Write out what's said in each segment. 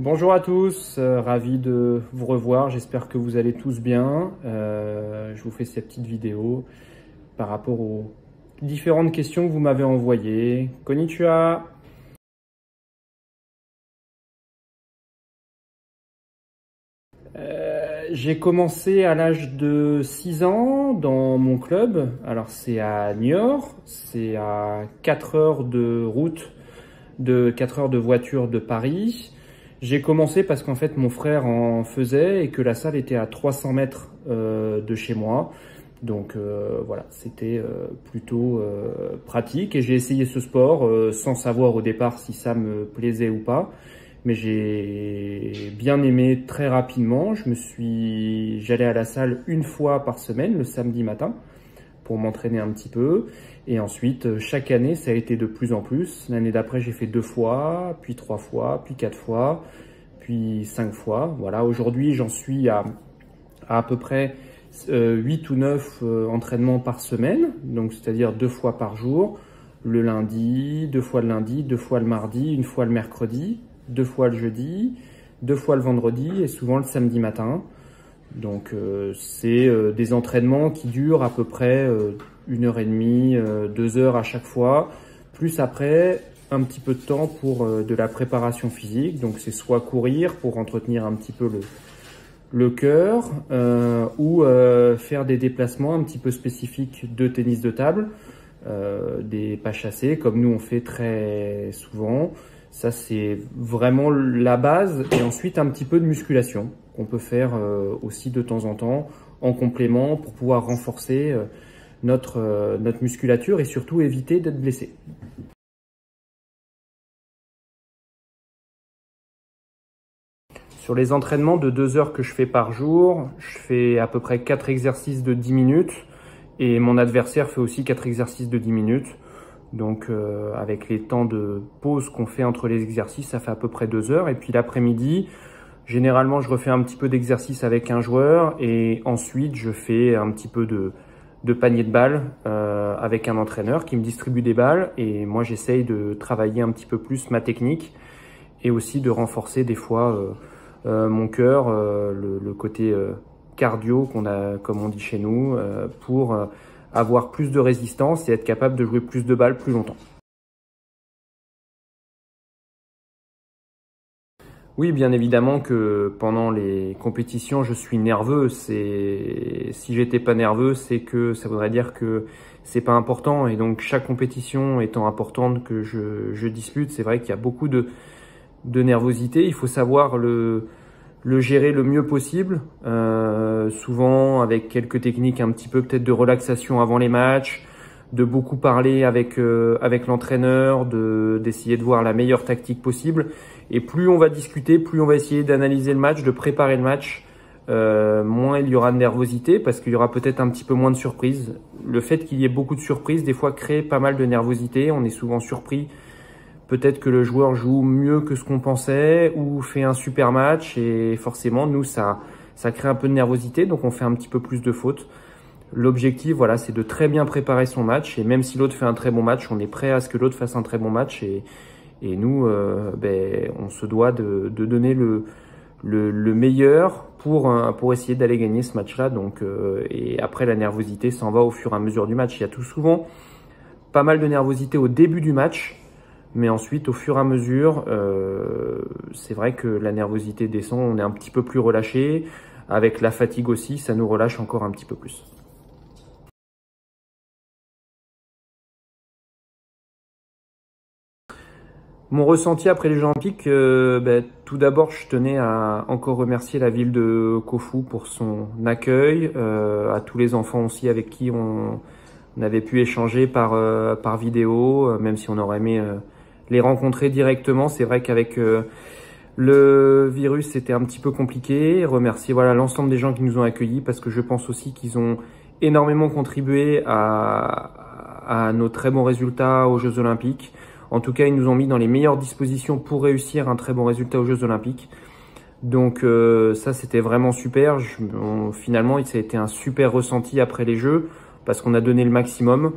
Bonjour à tous, ravi de vous revoir, j'espère que vous allez tous bien. Je vous fais cette petite vidéo par rapport aux différentes questions que vous m'avez envoyées. Konnichiwa! J'ai commencé à l'âge de 6 ans dans mon club. Alors c'est à Niort, c'est à 4 heures de route, 4 heures de voiture de Paris. J'ai commencé parce qu'en fait mon frère en faisait et que la salle était à 300 mètres de chez moi. Donc voilà, c'était plutôt pratique et j'ai essayé ce sport sans savoir au départ si ça me plaisait ou pas. Mais j'ai bien aimé très rapidement. J'allais à la salle une fois par semaine, le samedi matin, pour m'entraîner un petit peu. Et ensuite, chaque année, ça a été de plus en plus. L'année d'après, j'ai fait 2 fois, puis 3 fois, puis 4 fois, puis 5 fois. Voilà, aujourd'hui, j'en suis à peu près 8 ou 9 entraînements par semaine. Donc, c'est-à-dire 2 fois par jour. Le lundi, 2 fois le lundi, 2 fois le mardi, 1 fois le mercredi, 2 fois le jeudi, 2 fois le vendredi et souvent le samedi matin. Donc c'est des entraînements qui durent à peu près 1h30, 2 heures à chaque fois, plus après un petit peu de temps pour de la préparation physique. Donc c'est soit courir pour entretenir un petit peu le cœur ou faire des déplacements un petit peu spécifiques de tennis de table, des pas chassés comme nous on fait très souvent. Ça, c'est vraiment la base. Et ensuite, un petit peu de musculation qu'on peut faire aussi de temps en temps en complément pour pouvoir renforcer notre musculature et surtout éviter d'être blessé. Sur les entraînements de 2 heures que je fais par jour, je fais à peu près 4 exercices de 10 minutes et mon adversaire fait aussi 4 exercices de 10 minutes. Donc avec les temps de pause qu'on fait entre les exercices, ça fait à peu près 2 heures. Et puis l'après-midi, généralement je refais un petit peu d'exercice avec un joueur et ensuite je fais un petit peu de panier de balles avec un entraîneur qui me distribue des balles. Et moi j'essaye de travailler un petit peu plus ma technique et aussi de renforcer des fois mon cœur, le côté cardio qu'on a, comme on dit chez nous, pour avoir plus de résistance et être capable de jouer plus de balles plus longtemps. Oui, bien évidemment que pendant les compétitions, je suis nerveux. Si j'étais pas nerveux, c'est que ça voudrait dire que c'est pas important. Et donc chaque compétition étant importante que je dispute, c'est vrai qu'il y a beaucoup de nervosité. Il faut savoir le gérer le mieux possible, souvent avec quelques techniques un petit peu peut-être de relaxation avant les matchs, de beaucoup parler avec l'entraîneur, d'essayer de voir la meilleure tactique possible. Et plus on va discuter, plus on va essayer d'analyser le match, de préparer le match, moins il y aura de nervosité parce qu'il y aura peut-être un petit peu moins de surprises. Le fait qu'il y ait beaucoup de surprises, des fois, crée pas mal de nervosité. On est souvent surpris. Peut-être que le joueur joue mieux que ce qu'on pensait ou fait un super match et forcément, nous, ça crée un peu de nervosité, donc on fait un petit peu plus de fautes. L'objectif, voilà, c'est de très bien préparer son match et même si l'autre fait un très bon match, on est prêt à ce que l'autre fasse un très bon match et nous, on se doit de donner le meilleur pour essayer d'aller gagner ce match-là. Donc, et après, la nervosité s'en va au fur et à mesure du match. Il y a tout souvent pas mal de nervosité au début du match. Mais ensuite, au fur et à mesure, c'est vrai que la nervosité descend, on est un petit peu plus relâché. Avec la fatigue aussi, ça nous relâche encore un petit peu plus. Mon ressenti après les Jeux Olympiques, tout d'abord, je tenais à encore remercier la ville de Corfou pour son accueil, à tous les enfants aussi avec qui on avait pu échanger par vidéo, même si on aurait aimé les rencontrer directement. C'est vrai qu'avec le virus, c'était un petit peu compliqué. Remercier voilà l'ensemble des gens qui nous ont accueillis parce que je pense aussi qu'ils ont énormément contribué à nos très bons résultats aux Jeux Olympiques. En tout cas, ils nous ont mis dans les meilleures dispositions pour réussir un très bon résultat aux Jeux Olympiques. Donc ça, c'était vraiment super. Finalement, ça a été un super ressenti après les Jeux parce qu'on a donné le maximum.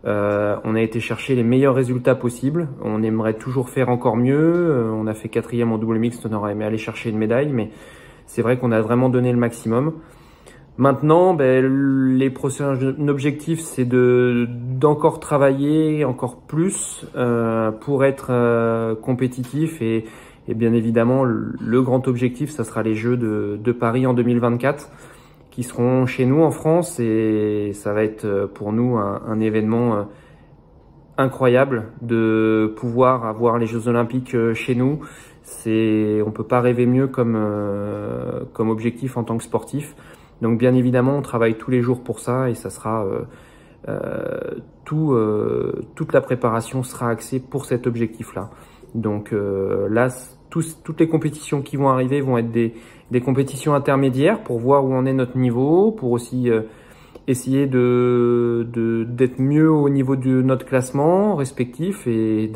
On a été chercher les meilleurs résultats possibles. On aimerait toujours faire encore mieux. On a fait 4e en double mixte, on aurait aimé aller chercher une médaille, mais c'est vrai qu'on a vraiment donné le maximum. Maintenant, les prochains objectifs, c'est d'encore travailler encore plus pour être compétitif et bien évidemment, le grand objectif, ça sera les Jeux de Paris en 2024 qui seront chez nous en France et ça va être pour nous un événement incroyable de pouvoir avoir les Jeux Olympiques chez nous. On peut pas rêver mieux comme objectif en tant que sportif. Donc bien évidemment, on travaille tous les jours pour ça et ça sera toute la préparation sera axée pour cet objectif-là. Donc là, toutes les compétitions qui vont arriver vont être des compétitions intermédiaires pour voir où en est notre niveau, pour aussi essayer d'être mieux au niveau de notre classement respectif et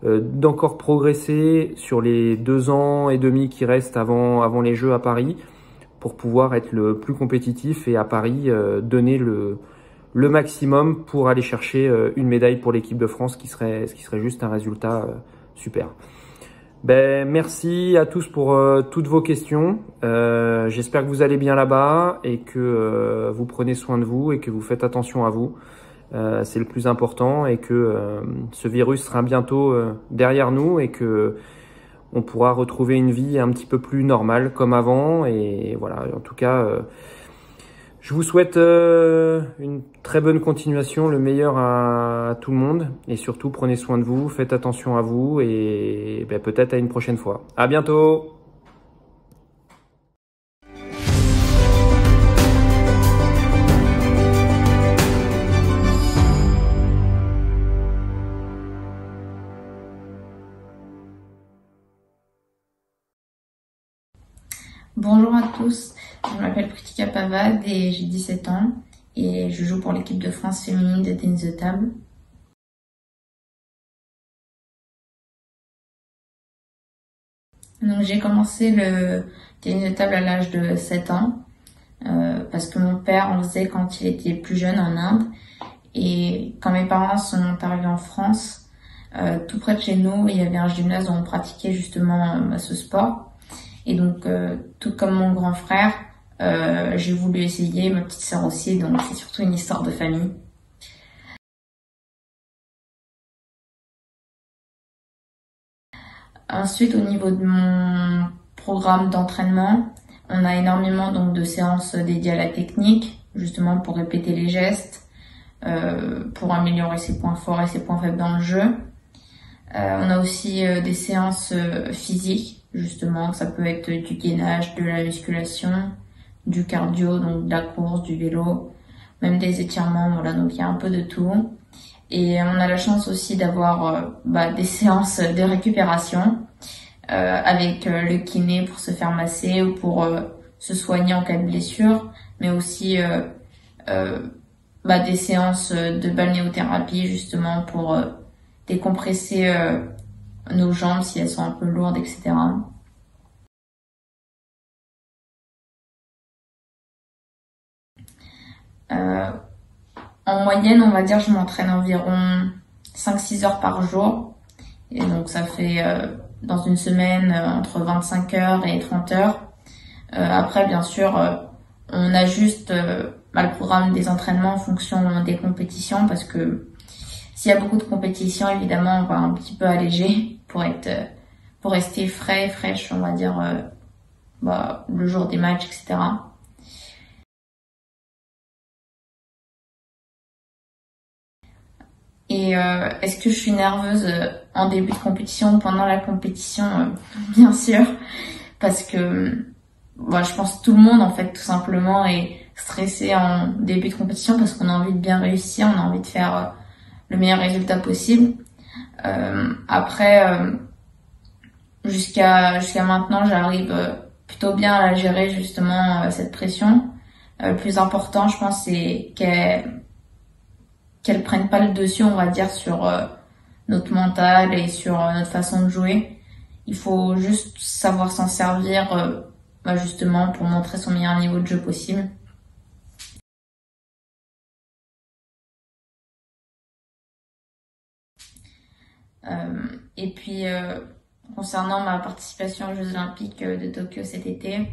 d'encore progresser sur les 2 ans et demi qui restent avant les Jeux à Paris pour pouvoir être le plus compétitif et à Paris donner le maximum pour aller chercher une médaille pour l'équipe de France, ce qui serait juste un résultat super. Merci à tous pour toutes vos questions. J'espère que vous allez bien là-bas et que vous prenez soin de vous et que vous faites attention à vous. C'est le plus important et que ce virus sera bientôt derrière nous et que on pourra retrouver une vie un petit peu plus normale comme avant. Et voilà, en tout cas, je vous souhaite une très bonne continuation, le meilleur à tout le monde. Et surtout, prenez soin de vous, faites attention à vous et peut-être à une prochaine fois. À bientôt! Bonjour à tous, je m'appelle Pritika Pavad et j'ai 17 ans et je joue pour l'équipe de France féminine de tennis de table. Donc j'ai commencé le tennis de table à l'âge de 7 ans parce que mon père en faisait quand il était plus jeune en Inde et quand mes parents sont arrivés en France, tout près de chez nous, il y avait un gymnase où on pratiquait justement ce sport. Et donc, tout comme mon grand frère, j'ai voulu essayer, ma petite sœur aussi, donc c'est surtout une histoire de famille. Ensuite, au niveau de mon programme d'entraînement, on a énormément donc de séances dédiées à la technique, justement pour répéter les gestes, pour améliorer ses points forts et ses points faibles dans le jeu. On a aussi des séances physiques, justement, ça peut être du gainage, de la musculation, du cardio, donc de la course, du vélo, même des étirements, voilà, donc il y a un peu de tout. Et on a la chance aussi d'avoir des séances de récupération avec le kiné pour se faire masser ou pour se soigner en cas de blessure, mais aussi des séances de balnéothérapie justement pour décompresser nos jambes si elles sont un peu lourdes, etc. En moyenne, on va dire, je m'entraîne environ 5-6 heures par jour. Et donc, ça fait dans une semaine entre 25 heures et 30 heures. Après, bien sûr, on ajuste le programme des entraînements en fonction des compétitions parce que s'il y a beaucoup de compétitions, évidemment, on va un petit peu alléger pour rester frais et fraîche, on va dire, le jour des matchs, etc. Et est-ce que je suis nerveuse en début de compétition ou pendant la compétition? Bien sûr, parce que je pense que tout le monde, en fait, tout simplement, est stressé en début de compétition parce qu'on a envie de bien réussir, on a envie de faire le meilleur résultat possible. Après, jusqu'à maintenant, j'arrive plutôt bien à la gérer, justement, cette pression. Le plus important, je pense, c'est qu'elle prenne pas le dessus, on va dire, sur notre mental et sur notre façon de jouer. Il faut juste savoir s'en servir justement pour montrer son meilleur niveau de jeu possible. Et puis, concernant ma participation aux Jeux Olympiques de Tokyo cet été,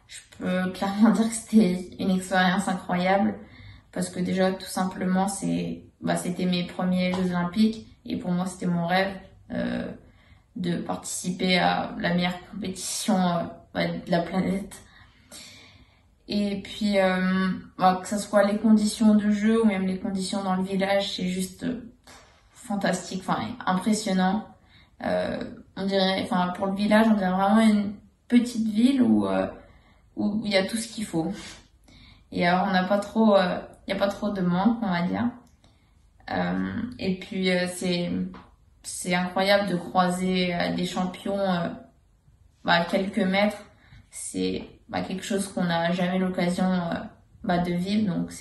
je peux clairement dire que c'était une expérience incroyable parce que déjà, tout simplement, c'était mes premiers Jeux Olympiques et pour moi, c'était mon rêve de participer à la meilleure compétition de la planète. Et puis, que ce soit les conditions de jeu ou même les conditions dans le village, c'est juste fantastique, impressionnant. On dirait, pour le village, on dirait vraiment une petite ville où il y a tout ce qu'il faut. Et alors, on n'a pas trop, il y a pas trop de manque, on va dire. Et puis, c'est incroyable de croiser des champions à quelques mètres. C'est quelque chose qu'on n'a jamais l'occasion de vivre. Donc,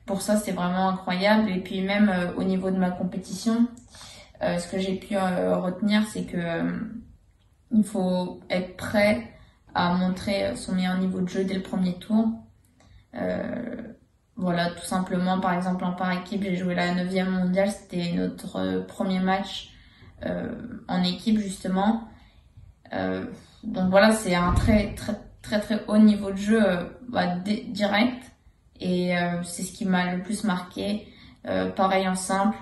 pour ça, c'est vraiment incroyable. Et puis, même au niveau de ma compétition, ce que j'ai pu retenir, c'est que il faut être prêt à montrer son meilleur niveau de jeu dès le premier tour. Voilà, tout simplement, par exemple, en par équipe, j'ai joué la 9e mondiale, c'était notre premier match en équipe, justement. Donc voilà, c'est un très, très, très, très haut niveau de jeu direct. Et c'est ce qui m'a le plus marqué. Pareil en simple,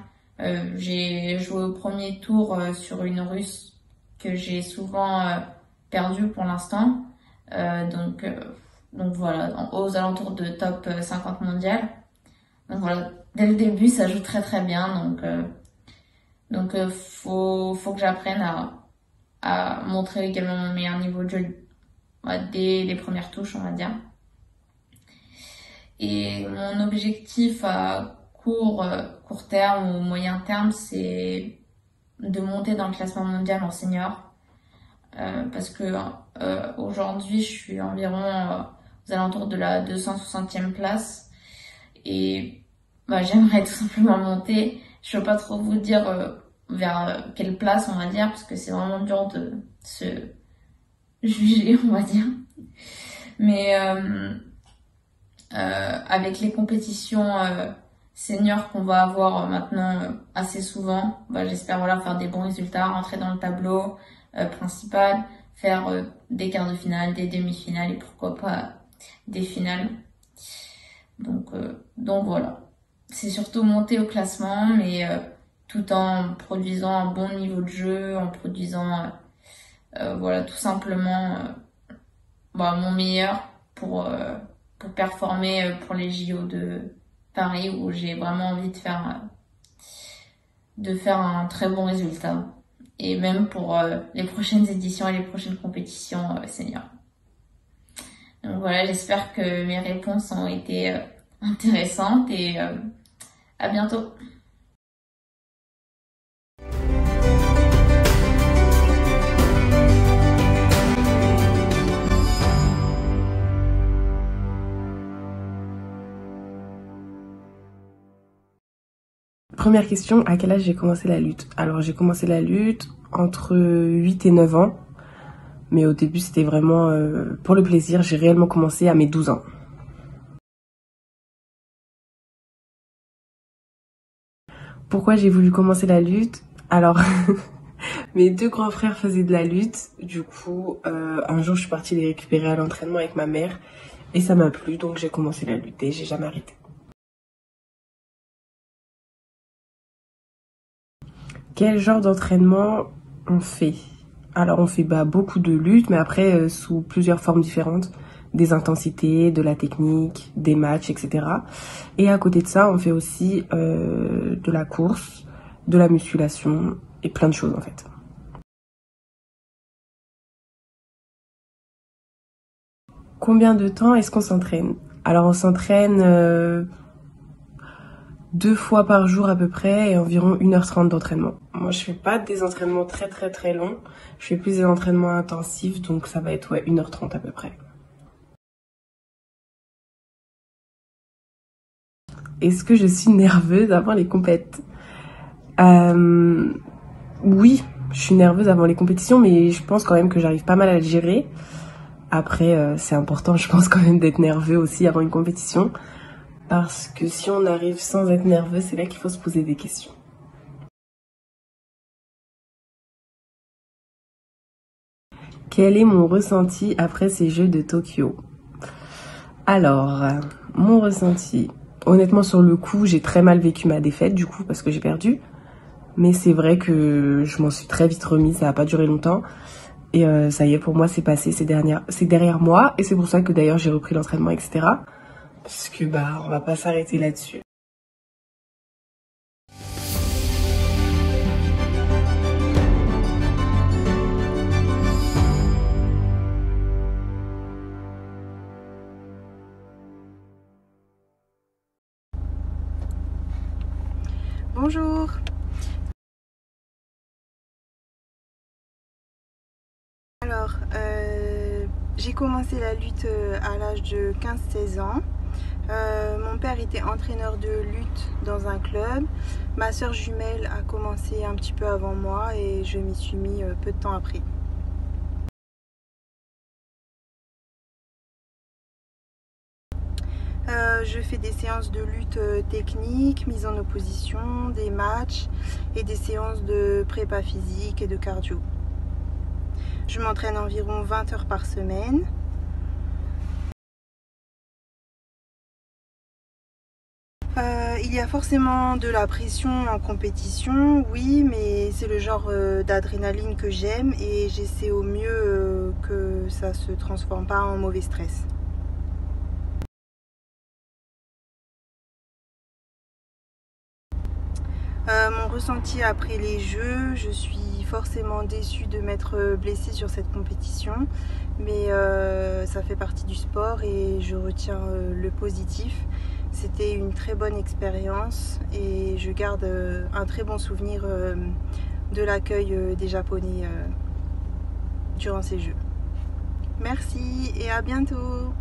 j'ai joué au premier tour sur une Russe que j'ai souvent perdue pour l'instant. Donc voilà, aux alentours de top 50 mondial. Donc voilà, dès le début, ça joue très très bien. Donc faut que j'apprenne à montrer également mon meilleur niveau de jeu dès les premières touches, on va dire. Et mon objectif à court terme ou moyen terme, c'est de monter dans le classement mondial en senior. Parce que aujourd'hui, je suis environ aux alentours de la 260e place. Et j'aimerais tout simplement monter. Je ne peux pas trop vous dire vers quelle place, on va dire, parce que c'est vraiment dur de se juger, on va dire. Mais avec les compétitions seniors qu'on va avoir maintenant assez souvent, j'espère faire des bons résultats, rentrer dans le tableau principal, faire des quarts de finale, des demi-finales et pourquoi pas des finales. Donc voilà, c'est surtout monter au classement, mais tout en produisant un bon niveau de jeu, en produisant tout simplement mon meilleur pour performer pour les JO de Paris, où j'ai vraiment envie de faire un très bon résultat, et même pour les prochaines éditions et les prochaines compétitions seniors. Donc voilà, j'espère que mes réponses ont été intéressantes et à bientôt. Première question, à quel âge j'ai commencé la lutte? Alors j'ai commencé la lutte entre 8 et 9 ans, mais au début c'était vraiment pour le plaisir. J'ai réellement commencé à mes 12 ans. Pourquoi j'ai voulu commencer la lutte? Alors, mes 2 grands frères faisaient de la lutte, du coup un jour je suis partie les récupérer à l'entraînement avec ma mère et ça m'a plu, donc j'ai commencé la lutte et j'ai jamais arrêté. Quel genre d'entraînement on fait? Alors on fait beaucoup de lutte, mais après sous plusieurs formes différentes. Des intensités, de la technique, des matchs, etc. Et à côté de ça, on fait aussi de la course, de la musculation et plein de choses en fait. Combien de temps est-ce qu'on s'entraîne? Alors on s'entraîne 2 fois par jour à peu près et environ 1h30 d'entraînement. Moi je fais pas des entraînements très très très longs, je fais plus des entraînements intensifs, donc ça va être 1h30 à peu près. Est-ce que je suis nerveuse avant les compètes? Oui, je suis nerveuse avant les compétitions, mais je pense quand même que j'arrive pas mal à le gérer. Après, c'est important, je pense quand même d'être nerveux aussi avant une compétition. Parce que si on arrive sans être nerveux, c'est là qu'il faut se poser des questions. Quel est mon ressenti après ces Jeux de Tokyo? Alors, mon ressenti, honnêtement sur le coup, j'ai très mal vécu ma défaite du coup parce que j'ai perdu. Mais c'est vrai que je m'en suis très vite remise, ça n'a pas duré longtemps. Et ça y est, pour moi, c'est passé, c'est derrière moi. Et c'est pour ça que d'ailleurs j'ai repris l'entraînement, etc. Parce que on va pas s'arrêter là-dessus. Bonjour. Alors, j'ai commencé la lutte à l'âge de 15-16 ans. Mon père était entraîneur de lutte dans un club. Ma sœur jumelle a commencé un petit peu avant moi et je m'y suis mis peu de temps après. Je fais des séances de lutte technique, mise en opposition, des matchs et des séances de prépa physique et de cardio. Je m'entraîne environ 20 heures par semaine. Il y a forcément de la pression en compétition, oui, mais c'est le genre d'adrénaline que j'aime et j'essaie au mieux que ça se transforme pas en mauvais stress. Mon ressenti après les Jeux, je suis forcément déçue de m'être blessée sur cette compétition, mais ça fait partie du sport et je retiens le positif. C'était une très bonne expérience et je garde un très bon souvenir de l'accueil des Japonais durant ces Jeux. Merci et à bientôt!